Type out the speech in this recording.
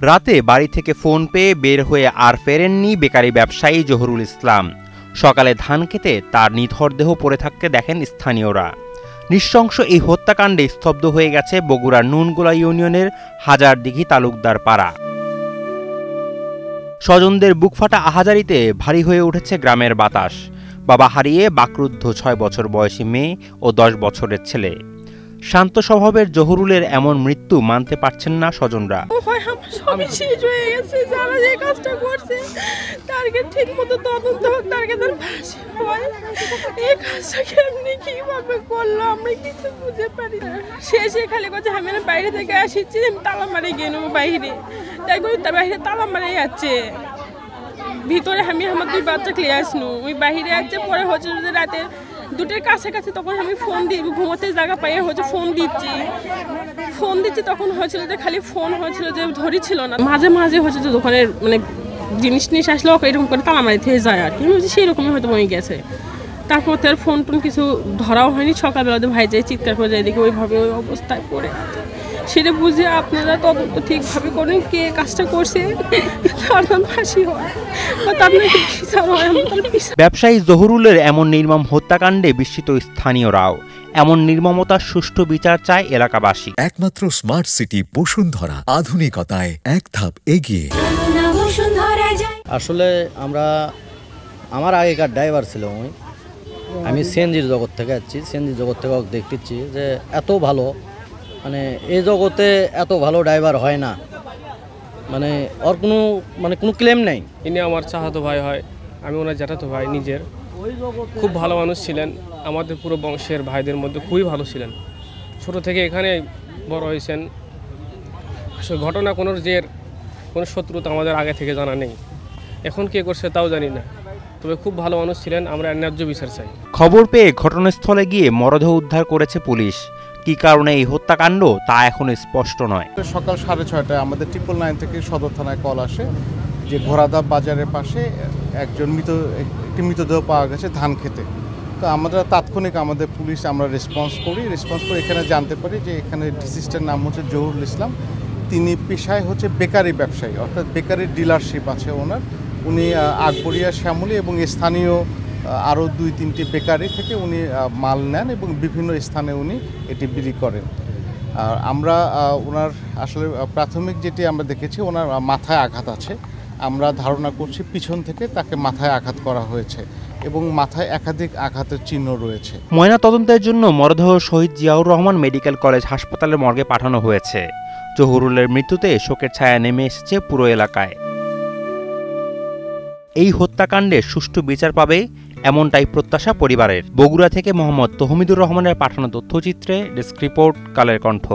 রাতে বাড়ি থেকে ফোন পেয়ে বের হয়ে আর ফেরেননি বেকারি ব্যবসায়ী জহুরুল ইসলাম। সকালে ধান খেতে তার নিথর দেহ পড়ে থাকতে দেখেন স্থানীয়রা। নৃশংস এই হত্যাকাণ্ডে স্তব্ধ হয়ে গেছে বগুড়ার নুনগোলা ইউনিয়নের হাজারদিঘি তালুকদার পাড়া। স্বজনদের বুকফাটা আহাজারিতে ভারী হয়ে উঠেছে গ্রামের বাতাস। বাবা হারিয়ে বাকরুদ্ধ ৬ বছর বয়সী মেয়ে ও ১০ বছরের ছেলে। শান্ত স্বভাবের জহুরুলের এমন মৃত্যু মানতে পারছেন না স্বজনরা। বাইরে থেকে আসিছি তালা মারে গিয়ে নেবো বাইরে বাইরে তালা মারে যাচ্ছে ভিতরে আমি আমার 2 বাচ্চা ক্লিয়ার আসনু ওই বাহিরে আছে পরে হচ্ছে রাতে 2টার কাছাকাছি তখন আমি ফোন দিই ঘুমোতে জায়গা পাই হচ্ছে ফোন দিচ্ছি তখন হয়েছিল যে খালি ফোন হয়েছিল যে ধরি ছিল না মাঝে মাঝে হচ্ছে যে দোকানের মানে জিনিস আসলে এরকম করে তালামারি থেকে যায় আর কি সেই রকমই হয়তো বই গেছে। তারপর তার ফোন টোন কিছু ধরাও হয়নি। সকালবেলাতে ভাই যাই চিৎকার করে যায় দেখি ওইভাবে ওই অবস্থায় পড়ে আছে। সেটা বুঝে আপনারা তদন্ত ঠিকভাবে করেন কে কাজটা করছে ফাঁসি হয়। ব্যবসায়ী জহুরুলের এমন নির্মম হত্যাকাণ্ডে বিস্মিত স্থানীয়রাও। এমন নির্মমতার সুষ্ঠু বিচার চায় এলাকাবাসী। একমাত্র স্মার্ট সিটি বসুন্ধরা, আধুনিকতায় এক ধাপ এগিয়ে। আসলে আমার আগেকার ড্রাইভার ছিল আমি সিএনজির জগৎ থেকে আসছি। সিএনজির জগৎ থেকে দেখতেছি যে এত ভালো মানে এই জগতে এত ভালো ড্রাইভার হয় না, মানে ওর কোনো ক্লেম নেই। ইনি আমার চাহাতো ভাই হয়, আমি ওনার জ্যাঠাতো ভাই নিজের। খুব ভালো মানুষ ছিলেন, আমাদের পুরো বংশের ভাইদের মধ্যে খুবই ভালো ছিলেন। ছোট থেকে এখানে বড় হয়েছেন। আসলে ঘটনা কোনো শত্রুতা আমাদের আগে থেকে জানা নেই। এখন কে করছে তাও জানি না, তবে খুব ভালো মানুষ ছিলেন। আমরা ন্যায্য বিচার চাই। খবর পেয়ে ঘটনাস্থলে গিয়ে মরদেহ উদ্ধার করেছে পুলিশ। কি কারণে এই হত্যাকাণ্ড তা এখনো স্পষ্ট নয়। সকাল 6:30টায় আমাদের 999 থেকে সদর থানায় কল আসে যে ঘোড়াদা বাজারের পাশে একটি মৃতদেহ পাওয়া গেছে ধান খেতে। তো আমরা তাৎক্ষণিক আমাদের পুলিশ আমরা রেসপন্স করি এখানে জানতে পারি যে এখানে ডিসিস্টের নাম হচ্ছে জহুরুল ইসলাম। তিনি পেশায় হচ্ছে বেকারি ব্যবসায়ী, অর্থাৎ বেকারি ডিলারশিপ আছে ওনার। উনি আকবরিয়া, শ্যামলী এবং স্থানীয় আরও 2-3টি বেকারি থেকে উনি মাল নেন এবং বিভিন্ন স্থানে উনি এটি বিক্রি করেন। আর আমরা ওনার আসলে প্রাথমিক যেটি আমরা দেখেছি ওনার মাথায় আঘাত আছে। আমরা ধারণা করছি পিছন থেকে তাকে মাথায় আঘাত করা হয়েছে এবং মাথায় একাধিক আঘাতের চিহ্ন রয়েছে। ময়না তদন্তের জন্য মরদেহ শহীদ জিয়াউর রহমান মেডিকেল কলেজ হাসপাতালের মর্গে পাঠানো হয়েছে। জহুরুলের মৃত্যুতে শোকের ছায়া নেমে এসেছে পুরো এলাকায়। এই হত্যাকাণ্ডে সুষ্ঠু বিচার পাবে এমনটাই প্রত্যাশা পরিবারের। বগুড়া থেকে মোহাম্মদ তহমিদুর রহমানের পাঠানো তথ্যচিত্রে ডেস্ক রিপোর্ট, কালের কণ্ঠ।